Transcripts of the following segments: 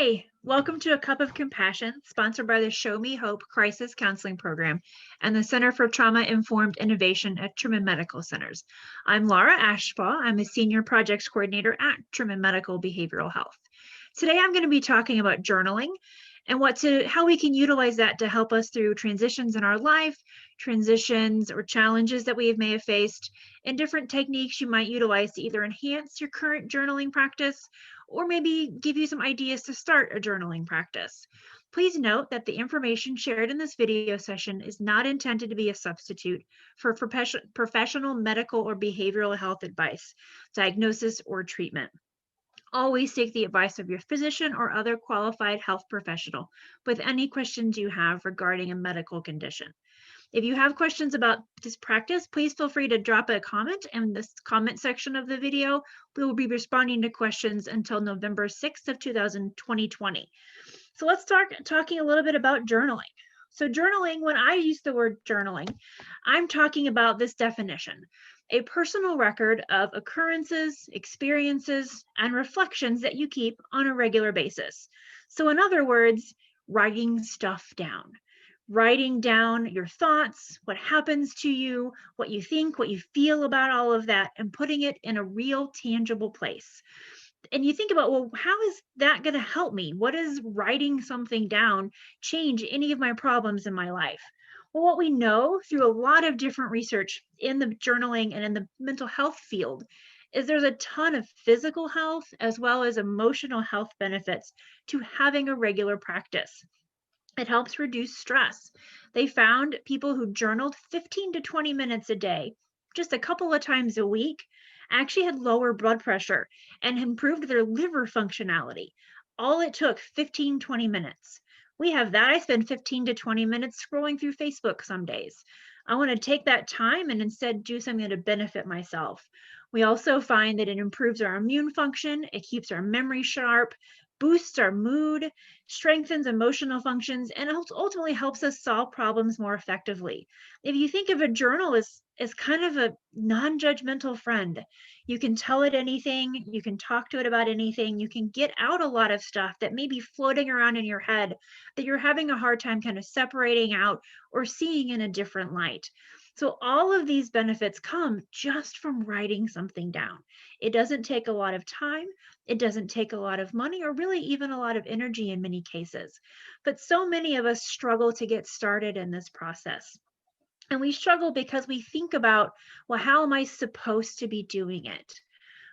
Hi, welcome to A Cup of Compassion, sponsored by the Show Me Hope Crisis Counseling Program and the Center for Trauma-Informed Innovation at Truman Medical Centers. I'm Lara Ashbaugh. I'm a Senior Projects Coordinator at Truman Medical Behavioral Health. Today, I'm going to be talking about journaling and how we can utilize that to help us through transitions in our life, transitions or challenges that we may have faced, and different techniques you might utilize to either enhance your current journaling practice or maybe give you some ideas to start a journaling practice. Please note that the information shared in this video session is not intended to be a substitute for professional medical or behavioral health advice, diagnosis, or treatment. Always seek the advice of your physician or other qualified health professional with any questions you have regarding a medical condition. If you have questions about this practice, please feel free to drop a comment in this comment section of the video. We will be responding to questions until November 6th of 2020. So let's start talking a little bit about journaling. So journaling, when I use the word journaling, I'm talking about this definition: a personal record of occurrences, experiences, and reflections that you keep on a regular basis. So in other words, writing stuff down. Writing down your thoughts, what happens to you, what you think, what you feel about all of that, and putting it in a real, tangible place. And you think about, well, how is that going to help me? What does writing something down change any of my problems in my life? Well, what we know through a lot of different research in the journaling and in the mental health field is there's a ton of physical health as well as emotional health benefits to having a regular practice. It helps reduce stress. They found people who journaled 15 to 20 minutes a day, just a couple of times a week, actually had lower blood pressure and improved their liver functionality. All it took 15, 20 minutes. We have that. I spend 15 to 20 minutes scrolling through Facebook some days. I want to take that time and instead do something to benefit myself. We also find that it improves our immune function, it keeps our memory sharp, boosts our mood, strengthens emotional functions, and ultimately helps us solve problems more effectively. If you think of a journal as kind of a non-judgmental friend, you can tell it anything, you can talk to it about anything, you can get out a lot of stuff that may be floating around in your head that you're having a hard time kind of separating out or seeing in a different light. So all of these benefits come just from writing something down. It doesn't take a lot of time. It doesn't take a lot of money or really even a lot of energy in many cases. But so many of us struggle to get started in this process. And we struggle because we think about, well, how am I supposed to be doing it?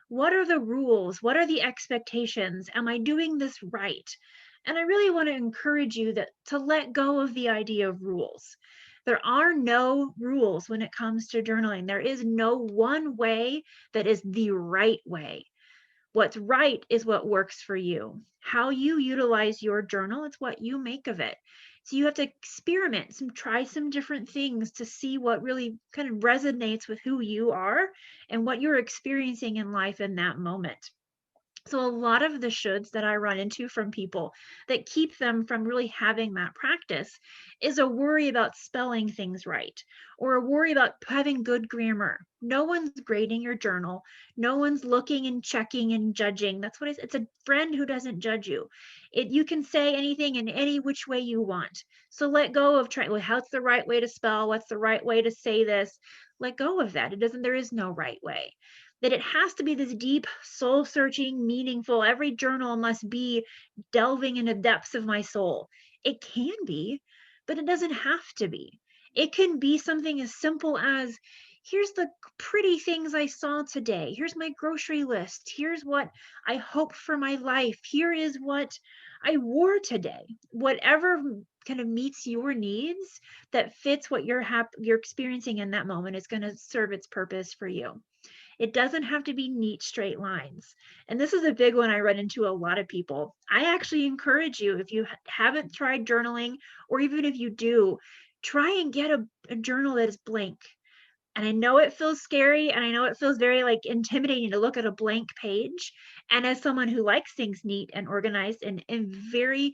What are the rules? What are the expectations? Am I doing this right? And I really want to encourage you to let go of the idea of rules. There are no rules when it comes to journaling. There is no one way that is the right way. What's right is what works for you. How you utilize your journal, it's what you make of it. So you have to experiment, try some different things to see what really kind of resonates with who you are and what you're experiencing in life in that moment. So a lot of the shoulds that I run into from people that keep them from really having that practice is a worry about spelling things right or a worry about having good grammar. No one's grading your journal. No one's looking and checking and judging. That's what it's a friend who doesn't judge you. You can say anything in any which way you want. So let go of trying, well, how's the right way to spell? What's the right way to say this? Let go of that. There is no right way. That it has to be this deep, soul searching, meaningful, every journal must be delving into depths of my soul. It can be, but it doesn't have to be. It can be something as simple as, here's the pretty things I saw today. Here's my grocery list. Here's what I hope for my life. Here is what I wore today. Whatever kind of meets your needs that fits what you're experiencing in that moment is going to serve its purpose for you. It doesn't have to be neat, straight lines. And this is a big one I run into a lot of people. I actually encourage you, if you haven't tried journaling, or even if you do, try and get a journal that is blank. And I know it feels scary, and I know it feels very intimidating to look at a blank page. And as someone who likes things neat and organized and in very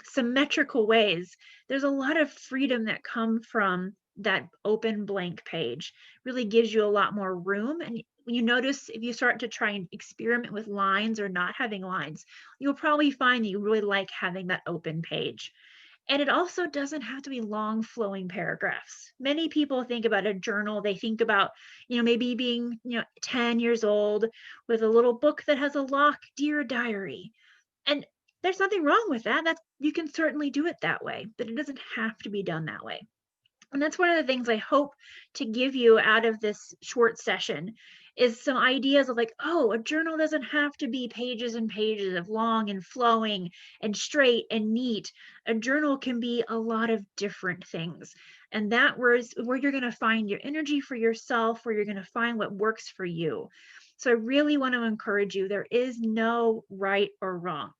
symmetrical ways, there's a lot of freedom that come from that open blank page. Really gives you a lot more room and you notice if you start to try and experiment with lines or not having lines, you'll probably find that you really like having that open page. And it also doesn't have to be long flowing paragraphs. Many people think about a journal, they think about, maybe being, 10 years old with a little book that has a lock, dear diary. And there's nothing wrong with that. That's you can certainly do it that way, but it doesn't have to be done that way. And that's one of the things I hope to give you out of this short session is some ideas of like, oh, a journal doesn't have to be pages and pages of long and flowing and straight and neat. A journal can be a lot of different things. And that was where you're going to find your energy for yourself, where you're going to find what works for you. So I really want to encourage you, there is no right or wrong,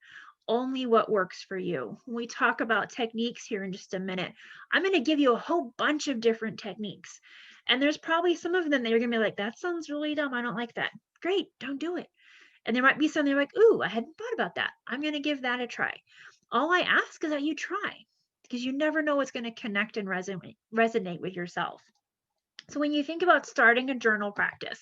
only what works for you. When we talk about techniques here in just a minute, I'm going to give you a whole bunch of different techniques. And there's probably some of them that you're going to be like, that sounds really dumb. I don't like that. Great, don't do it. And there might be something like, ooh, I hadn't thought about that. I'm going to give that a try. All I ask is that you try, because you never know what's going to connect and resonate with yourself. So when you think about starting a journal practice,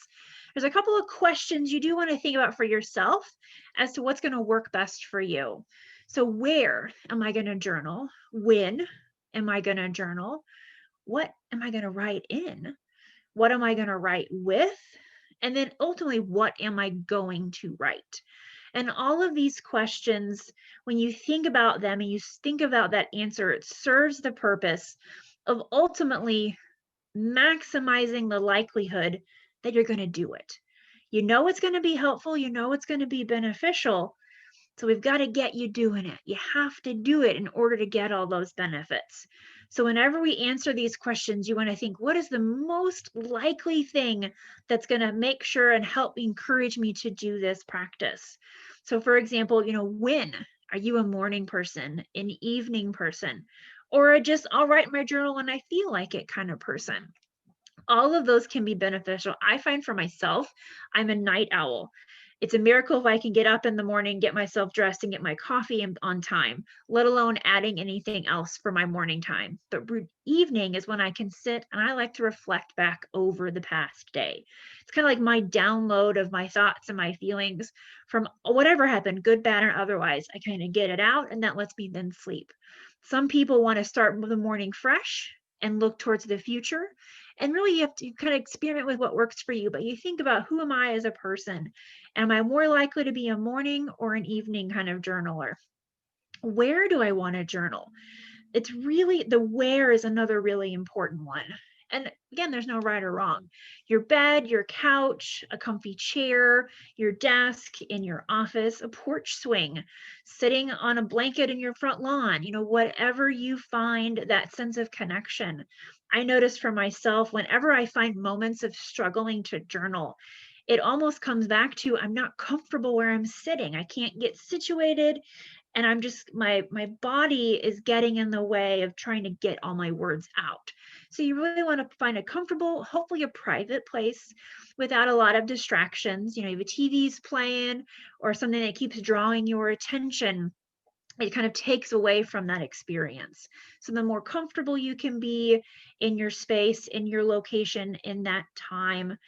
there's a couple of questions you do want to think about for yourself as to what's going to work best for you. So where am I going to journal? When am I going to journal? What am I going to write in? What am I going to write with? And then ultimately, what am I going to write? And all of these questions, when you think about them and you think about that answer, it serves the purpose of ultimately maximizing the likelihood that you're going to do it. You know it's going to be helpful, you know it's going to be beneficial. So we've got to get you doing it. You have to do it in order to get all those benefits. So whenever we answer these questions, you want to think, what is the most likely thing that's going to make sure and help encourage me to do this practice? So for example, when are you a morning person, an evening person, or just I'll write my journal when I feel like it kind of person? All of those can be beneficial. I find for myself, I'm a night owl. It's a miracle if I can get up in the morning, get myself dressed, and get my coffee on time, let alone adding anything else for my morning time. But evening is when I can sit and I like to reflect back over the past day. It's kind of like my download of my thoughts and my feelings from whatever happened, good, bad, or otherwise. I kind of get it out, and that lets me then sleep. Some people want to start the morning fresh and look towards the future. And really, you have to kind of experiment with what works for you. But you think about, who am I as a person? Am I more likely to be a morning or an evening kind of journaler? Where do I want to journal? It's really, the where is another really important one. And again, there's no right or wrong. Your bed, your couch, a comfy chair, your desk, in your office, a porch swing, sitting on a blanket in your front lawn, whatever you find that sense of connection. I notice for myself, whenever I find moments of struggling to journal, it almost comes back to, I'm not comfortable where I'm sitting. I can't get situated, and I'm just, my body is getting in the way of trying to get all my words out. So you really want to find a comfortable, hopefully a private place without a lot of distractions. If a TV's playing or something that keeps drawing your attention, it kind of takes away from that experience. So the more comfortable you can be in your space, in your location, in that time,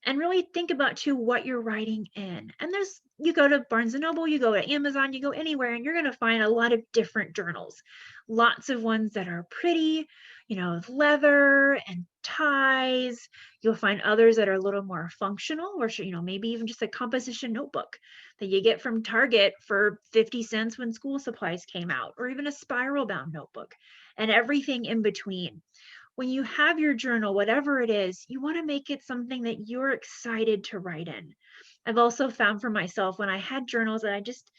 and really think about too what you're writing in. And you go to Barnes and Noble, you go to Amazon, you go anywhere, and you're going to find a lot of different journals. Lots of ones that are pretty, with leather and ties. You'll find others that are a little more functional, or maybe even just a composition notebook that you get from Target for 50 cents when school supplies came out, or even a spiral bound notebook, and everything in between. When you have your journal, whatever it is, you want to make it something that you're excited to write in. I've also found for myself, when I had journals that I just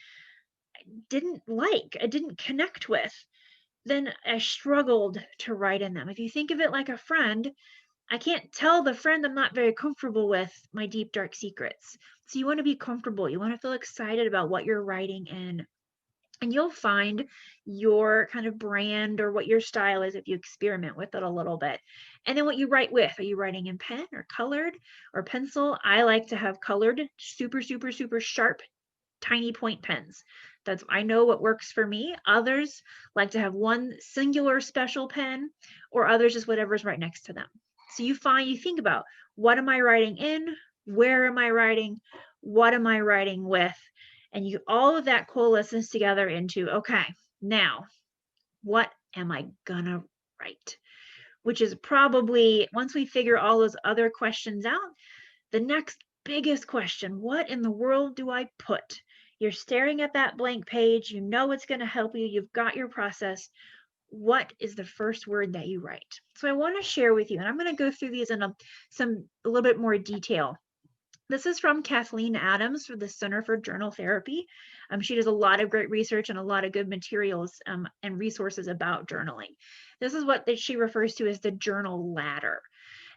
I didn't connect with, then I struggled to write in them. If you think of it like a friend, I can't tell the friend I'm not very comfortable with my deep, dark secrets. So you want to be comfortable. You want to feel excited about what you're writing in. And you'll find your kind of brand or what your style is if you experiment with it a little bit. And then what you write with, are you writing in pen or colored or pencil? I like to have colored, super, super, super sharp, tiny point pens. I know what works for me. Others like to have one singular special pen, or others just whatever's right next to them. So you think about, what am I writing in? Where am I writing? What am I writing with? And all of that coalesces together into, okay, now what am I gonna write? Which is probably, once we figure all those other questions out, the next biggest question: what in the world do I put? You're staring at that blank page, you know it's going to help you, you've got your process. What is the first word that you write? So I want to share with you, and I'm going to go through these in a little bit more detail. This is from Kathleen Adams for the Center for Journal Therapy. She does a lot of great research and a lot of good materials and resources about journaling. This is what she refers to as the journal ladder.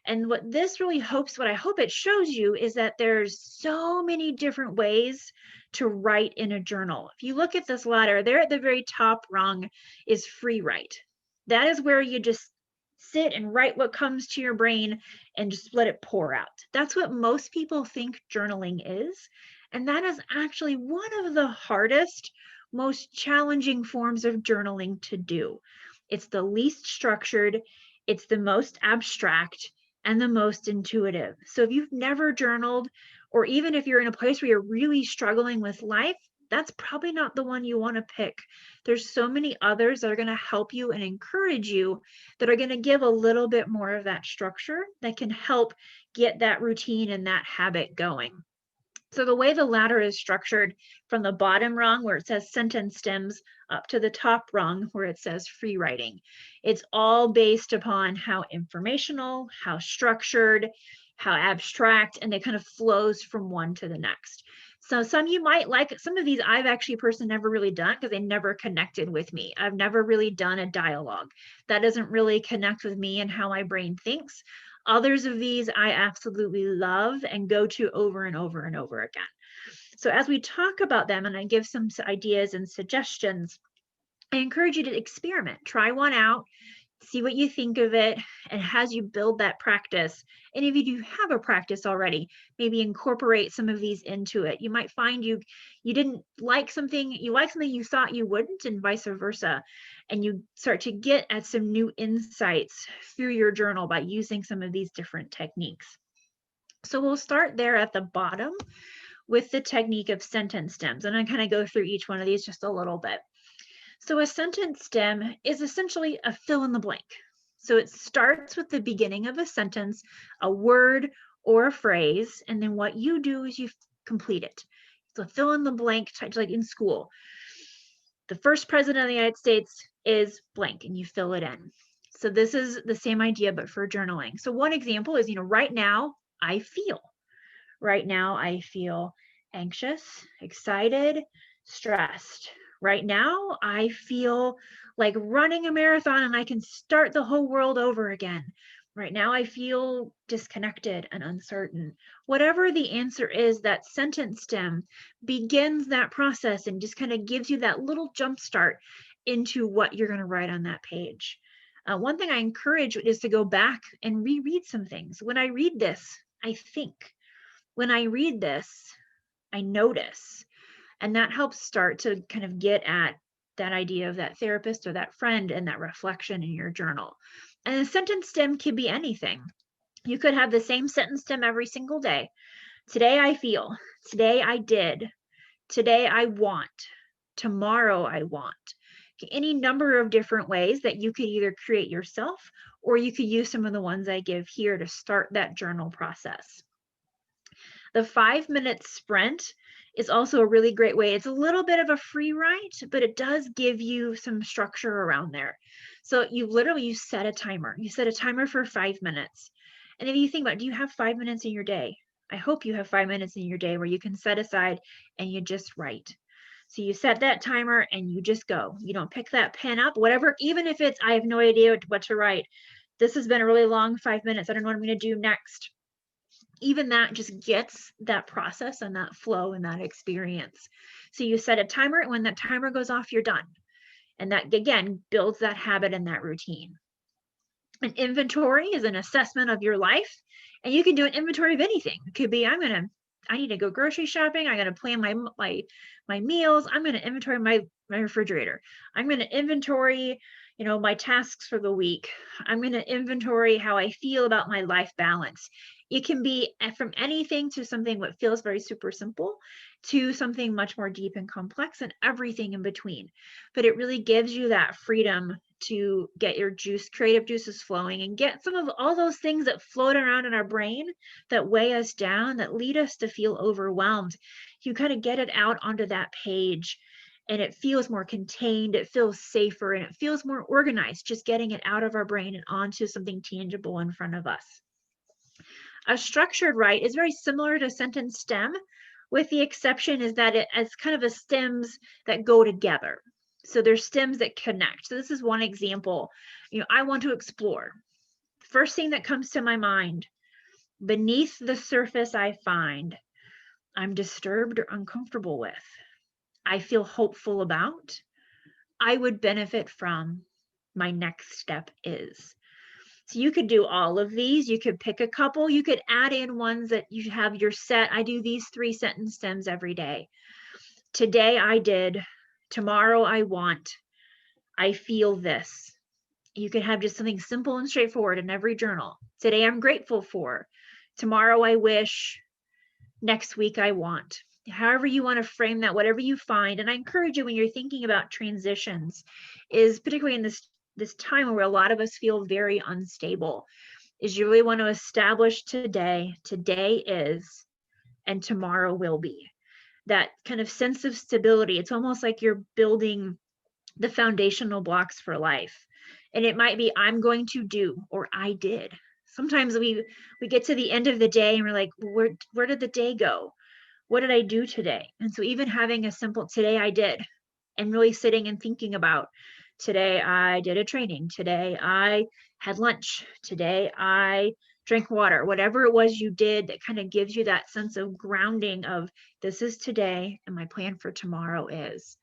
And what I hope it shows you is that there's so many different ways to write in a journal. If you look at this ladder, there at the very top rung is free write. That is where you just sit and write what comes to your brain and just let it pour out. That's what most people think journaling is. And that is actually one of the hardest, most challenging forms of journaling to do. It's the least structured, it's the most abstract, and the most intuitive. So if you've never journaled, or even if you're in a place where you're really struggling with life, that's probably not the one you want to pick. There's so many others that are going to help you and encourage you, that are going to give a little bit more of that structure, that can help get that routine and that habit going. So the way the ladder is structured, from the bottom rung where it says sentence stems up to the top rung where it says free writing, it's all based upon how informational, how structured, how abstract, and it kind of flows from one to the next. So some you might like, some of these I've actually personally never really done because they never connected with me. I've never really done a dialogue. That doesn't really connect with me and how my brain thinks. Others of these I absolutely love and go to over and over and over again. So as we talk about them and I give some ideas and suggestions, I encourage you to experiment, try one out, see what you think of it, and as you build that practice, and if you do have a practice already, maybe incorporate some of these into it. You might find you didn't like something, you like something you thought you wouldn't, and vice versa, and you start to get at some new insights through your journal by using some of these different techniques. So we'll start there at the bottom with the technique of sentence stems, and I kind of go through each one of these just a little bit. So a sentence stem is essentially a fill in the blank. So it starts with the beginning of a sentence, a word or a phrase, and then what you do is you complete it. So fill in the blank, like in school. The first president of the United States is blank, and you fill it in. So this is the same idea, but for journaling. So one example is, right now I feel. Right now I feel anxious, excited, stressed. Right now, I feel like running a marathon and I can start the whole world over again. Right now, I feel disconnected and uncertain. Whatever the answer is, that sentence stem begins that process and just kind of gives you that little jump start into what you're going to write on that page. One thing I encourage is to go back and reread some things. When I read this, I think. When I read this, I notice. And that helps start to kind of get at that idea of that therapist or that friend and that reflection in your journal. And a sentence stem could be anything. You could have the same sentence stem every single day. Today I feel, today I did, today I want, tomorrow I want. Any number of different ways that you could either create yourself, or you could use some of the ones I give here to start that journal process. The 5-minute sprint is also a really great way. It's a little bit of a free write, but it does give you some structure around there. So you set a timer. You set a timer for 5 minutes. And if you think about, do you have 5 minutes in your day? I hope you have 5 minutes in your day where you can set aside and you just write. So you set that timer and you just go. You don't pick that pen up, whatever, even if it's, I have no idea what to write. This has been a really long 5 minutes. I don't know what I'm going to do next. Even that just gets that process and that flow and that experience. So you set a timer, and when that timer goes off, you're done. And that, again, builds that habit and that routine. An inventory is an assessment of your life, and you can do an inventory of anything. It could be, I need to go grocery shopping. I'm going to plan my meals. I'm going to inventory my refrigerator. I'm going to inventory, my tasks for the week. I'm going to inventory how I feel about my life balance. It can be from anything to something what feels very super simple to something much more deep and complex and everything in between. But it really gives you that freedom to get your creative juices flowing and get some of all those things that float around in our brain that weigh us down, that lead us to feel overwhelmed. You kind of get it out onto that page and it feels more contained, it feels safer, and it feels more organized, just getting it out of our brain and onto something tangible in front of us. A structured write is very similar to sentence stem, with the exception is that it has kind of a stems that go together. So there's stems that connect. So this is one example. I want to explore. First thing that comes to my mind, beneath the surface I find, I'm disturbed or uncomfortable with. I feel hopeful about, I would benefit from, my next step is. So you could do all of these. You could pick a couple. You could add in ones that you have your set. I do these 3 sentence stems every day. Today I did. Tomorrow I want. I feel this. You could have just something simple and straightforward in every journal. Today I'm grateful for. Tomorrow I wish. Next week I want. However you want to frame that, whatever you find. And I encourage you when you're thinking about transitions, is particularly in this time where a lot of us feel very unstable, is you really want to establish today is, and tomorrow will be. That kind of sense of stability. It's almost like you're building the foundational blocks for life. And it might be, I'm going to do, or I did. Sometimes we get to the end of the day and we're like, where did the day go? What did I do today? And so even having a simple today I did, and really sitting and thinking about, today I did a training, today I had lunch, today I drank water, whatever it was you did that kind of gives you that sense of grounding of this is today and my plan for tomorrow is.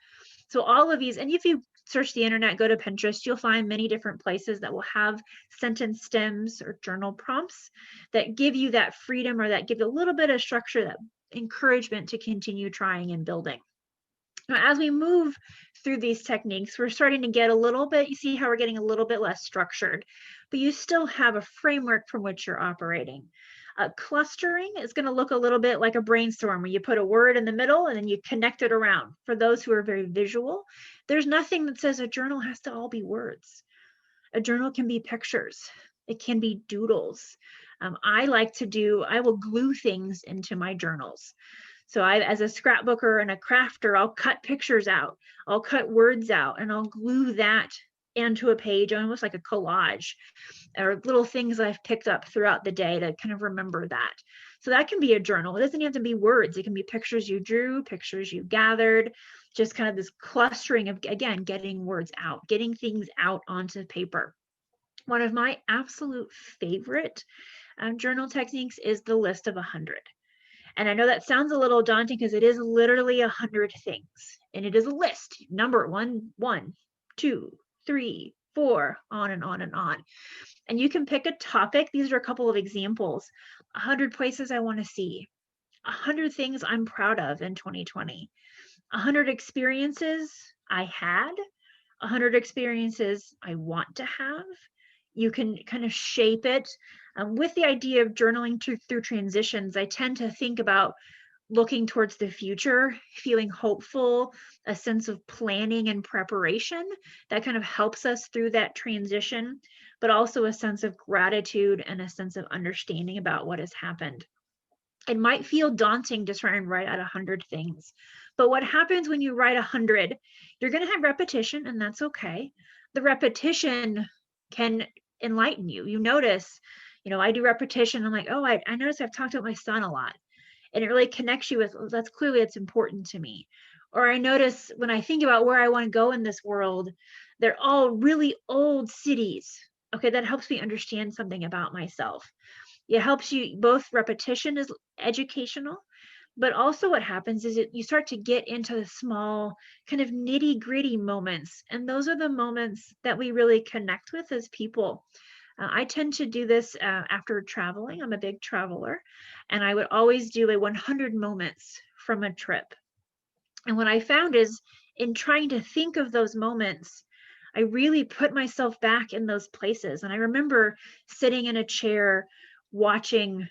So all of these, and if you search the internet, go to Pinterest, you'll find many different places that will have sentence stems or journal prompts that give you that freedom, or that give you a little bit of structure, that encouragement to continue trying and building. Now, as we move through these techniques, we're starting to get a little bit, you see how we're getting a little bit less structured, but you still have a framework from which you're operating. Clustering is going to look a little bit like a brainstorm, where you put a word in the middle and then you connect it around. For those who are very visual, there's nothing that says a journal has to all be words. A journal can be pictures. It can be doodles. I will glue things into my journals. So as a scrapbooker and a crafter, I'll cut pictures out, I'll cut words out, and I'll glue that into a page, almost like a collage, or little things I've picked up throughout the day to kind of remember that. So that can be a journal. It doesn't have to be words. It can be pictures you drew, pictures you gathered, just kind of this clustering of, again, getting words out, getting things out onto paper. One of my absolute favorite journal techniques is the list of 100. And I know that sounds a little daunting because it is literally 100 things. And it is a list, number 1, 2, 3, 4, on and on and on. And you can pick a topic. These are a couple of examples. 100 places I want to see. 100 things I'm proud of in 2020. 100 experiences I had. 100 experiences I want to have. You can kind of shape it. With the idea of journaling through transitions, I tend to think about looking towards the future, feeling hopeful, a sense of planning and preparation that kind of helps us through that transition, but also a sense of gratitude and a sense of understanding about what has happened. It might feel daunting to try and write out 100 things, but what happens when you write 100, you're going to have repetition, and that's okay. The repetition can enlighten you. You notice, I do repetition. I'm like, oh, I notice I've talked about my son a lot, and it really connects you with, that's clearly it's important to me. Or I notice when I think about where I want to go in this world, they're all really old cities. Okay, that helps me understand something about myself. It helps you, both repetition is educational, but also what happens is you start to get into the small kind of nitty gritty moments. And those are the moments that we really connect with as people. I tend to do this after traveling. I'm a big traveler, and I would always do a 100 moments from a trip. And what I found is, in trying to think of those moments, I really put myself back in those places. And I remember sitting in a chair watching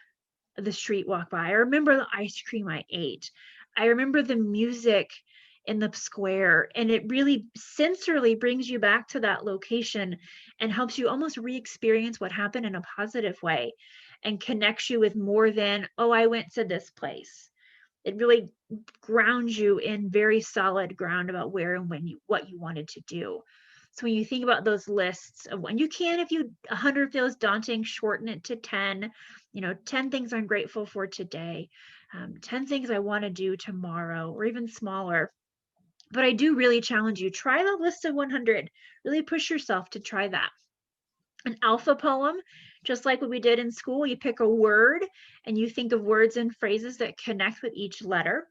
the street walk by. I remember the ice cream I ate. I remember the music in the square, and it really sensorily brings you back to that location and helps you almost re-experience what happened in a positive way and connects you with more than, oh, I went to this place. It really grounds you in very solid ground about where and what you wanted to do. So when you think about those lists of when you can, if 100 feels daunting, shorten it to 10. 10 things I'm grateful for today, 10 things I want to do tomorrow, or even smaller. But I do really challenge you, try the list of 100. Really push yourself to try that. An alpha poem, just like what we did in school, you pick a word and you think of words and phrases that connect with each letter.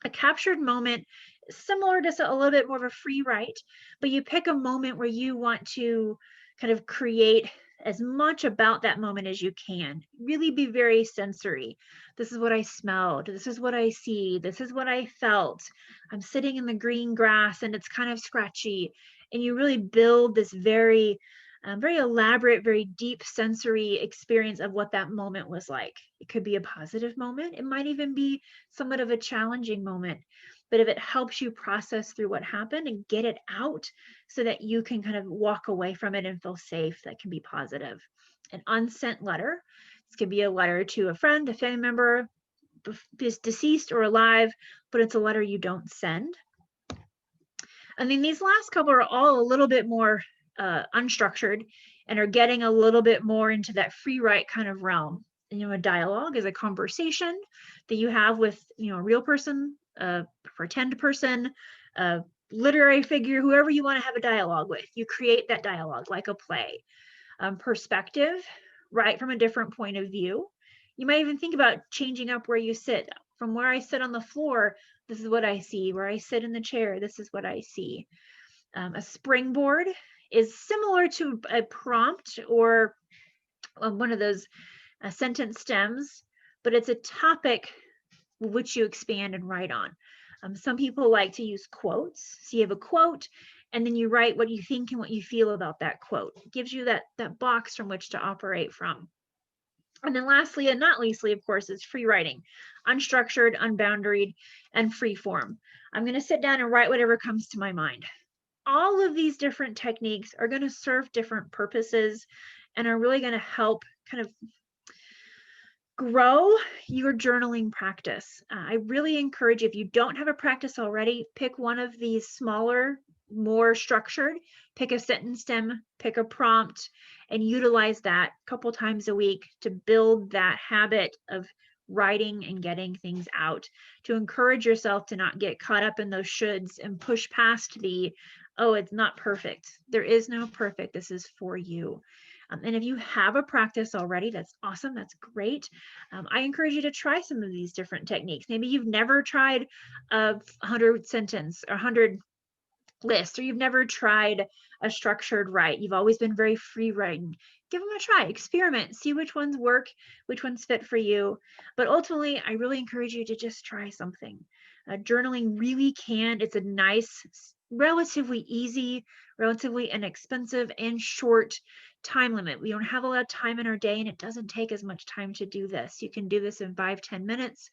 A captured moment, similar to a little bit more of a free write, but you pick a moment where you want to kind of create as much about that moment as you can. Really be very sensory. This is what I smelled. This is what I see. This is what I felt. I'm sitting in the green grass and it's kind of scratchy. And you really build this very elaborate, very deep sensory experience of what that moment was like. It could be a positive moment. It might even be somewhat of a challenging moment. But if it helps you process through what happened and get it out so that you can kind of walk away from it and feel safe, that can be positive. An unsent letter. This could be a letter to a friend, a family member, deceased or alive, but it's a letter you don't send. And then these last couple are all a little bit more unstructured and are getting a little bit more into that free write kind of realm. A dialogue is a conversation that you have with, a real person, a pretend person, a literary figure, whoever you want to have a dialogue with. You create that dialogue like a play. Perspective, right from a different point of view. You might even think about changing up where you sit. From where I sit on the floor, this is what I see. Where I sit in the chair, this is what I see. A springboard is similar to a prompt or one of those sentence stems, but it's a topic which you expand and write on. Some people like to use quotes. So you have a quote, and then you write what you think and what you feel about that quote. It gives you that box from which to operate from. And then lastly, and not leastly, of course, is free writing, unstructured, unboundaried, and free form. I'm going to sit down and write whatever comes to my mind. All of these different techniques are going to serve different purposes and are really going to help kind of grow your journaling practice. I really encourage you, if you don't have a practice already, pick one of these smaller, more structured, pick a sentence stem, pick a prompt, and utilize that a couple times a week to build that habit of writing and getting things out, to encourage yourself to not get caught up in those shoulds and push past the, oh, it's not perfect. There is no perfect. This is for you. And if you have a practice already, that's awesome. That's great. I encourage you to try some of these different techniques. Maybe you've never tried a 100 sentence or 100 list, or you've never tried a structured write. You've always been very free writing. Give them a try, experiment, see which ones work, which ones fit for you. But ultimately, I really encourage you to just try something. Journaling really can, it's a nice, relatively easy, relatively inexpensive and short time limit. We don't have a lot of time in our day, and it doesn't take as much time to do this. You can do this in 5-10 minutes.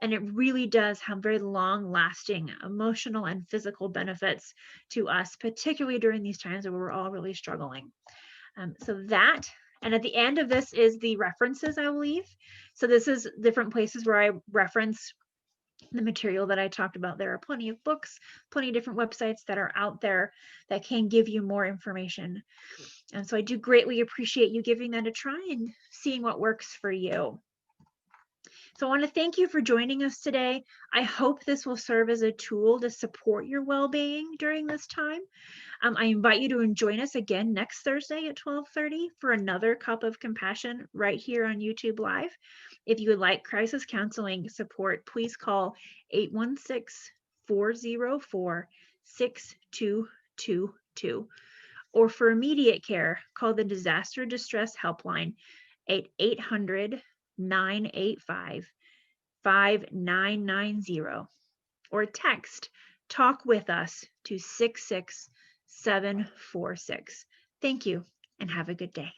And it really does have very long lasting emotional and physical benefits to us, particularly during these times where we're all really struggling. So that, and at the end of this is the references I will leave. So this is different places where I reference the material that I talked about. There are plenty of books, plenty of different websites that are out there that can give you more information. And so I do greatly appreciate you giving that a try and seeing what works for you. So I want to thank you for joining us today. I hope this will serve as a tool to support your well-being during this time. I invite you to join us again next Thursday at 12:30 for another Cup of Compassion right here on YouTube Live. If you would like crisis counseling support, please call 816-404-6222. Or for immediate care, call the Disaster Distress Helpline at 800-985-5990, or text Talk With Us to 66000. 746. Thank you and have a good day.